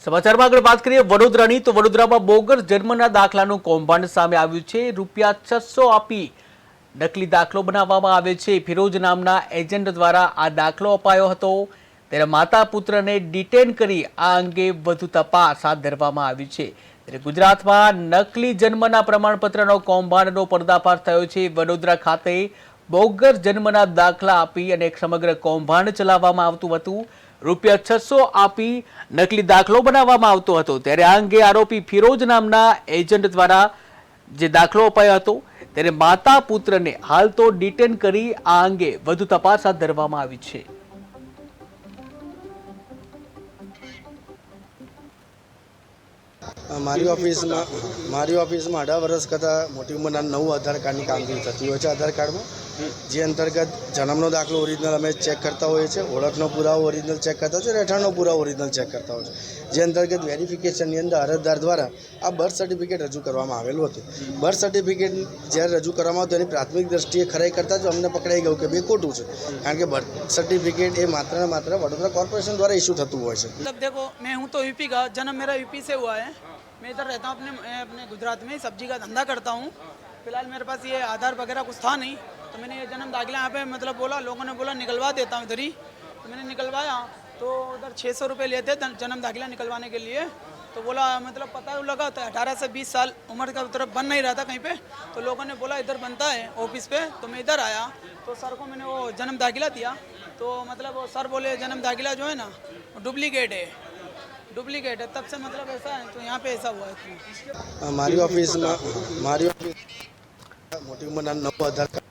સમાચારમાં આગળ વાત કરીએ વડોદરાની તો વડોદરામાં બોગસ જન્મના દાખલાનું કૌભાંડ સામે આવ્યું છે। ₹600 આપી નકલી દાખલો બનાવવામાં આવે છે। ફિરોજ નામના એજન્ટ દ્વારા આ દાખલો અપાયો હતો। ત્યારે માતા પુત્રને ડિટેન કરી આ અંગે વધુ તપાસ હાથ ધરવામાં આવી છે। ત્યારે ગુજરાતમાં નકલી જન્મના પ્રમાણપત્રનો કૌભાંડનો પર્દાફાશ થયો છે। વડોદરા ખાતે બોગસ જન્મના દાખલા આપી અને સમગ્ર કૌભાંડ ચલાવવામાં આવતું હતું। ₹600 આપી નકલી દાખલો બનાવવામાં આવતો હતો। ત્યારે આ અંગે આરોપી ફિરોજ નામના એજન્ટ દ્વારા જે દાખલો અપાયો હતો ત્યારે માતા પુત્રને હાલ તો ડિટેન કરી આ અંગે વધુ તપાસ હાથ ધરવામાં આવી છે। મારી ઓફિસમાં 18 વર્ષ કરતાં મોટી ઉંમરના 9 આધાર કાર્ડની કામગીરી થતી હોય છે। આધાર કાર્ડમાં જે અંતર્ગત જન્મનો દાખલો ઓરિજિનલ અમે ચેક કરતા હોઈએ છીએ, ઓળખનો પુરાવો ઓરિજિનલ ચેક કરતા હોય છે, રહેઠાણનો પુરાવો ઓરિજિનલ ચેક કરતા હોય છે। જે અંતર્ગત વેરિફિકેશનની અંદર અરજદાર દ્વારા આ બર્થ સર્ટિફિકેટ રજૂ કરવામાં આવેલું હતું। બર્થ સર્ટિફિકેટ જ્યારે રજૂ કરવામાં આવ્યું તેની પ્રાથમિક દ્રષ્ટિએ ખરાઈ કરતાં જ અમને પકડાઈ ગયું કે બે ખોટું છે, કારણ કે બર્થ સર્ટિફિકેટ એ માત્ર ને માત્ર વડોદરા કોર્પોરેશન દ્વારા ઇસ્યુ થતું હોય છે। मतलब देखो, मैं हूँ तो यूपी का, जन्म मेरा यूपी से हुआ है। मैं इधर रहता हूँ अपने गुजरात में, सब्जी का धंधा करता हूँ। फिलहाल मेरे पास ये आधार वगैरह कुछ था नहीं, तो मैंने ये जन्म दाखिला यहाँ पे मतलब बोला, लोगों ने बोला निकलवा देता हूँ इधर ही। तो मैंने निकलवाया तो उधर 600 रुपये लिए थे जन्म दाखिला निकलवाने के लिए। तो बोला मतलब पता लगा तो 18 से 20 साल उम्र का तरफ बन नहीं रहा था कहीं पे। तो लोगों ने बोला इधर बनता है ऑफिस पे। तो मैं इधर आया तो सर को मैंने वो जन्म दाखिला दिया। तो मतलब वो सर बोले जन्म दाखिला जो है ना डुप्लीकेट है। तब से मतलब ऐसा है, तो यहाँ पे ऐसा हुआ है। મારી ઓફિસ મોટી ઉંમરના 9 આધાર કાર્ડ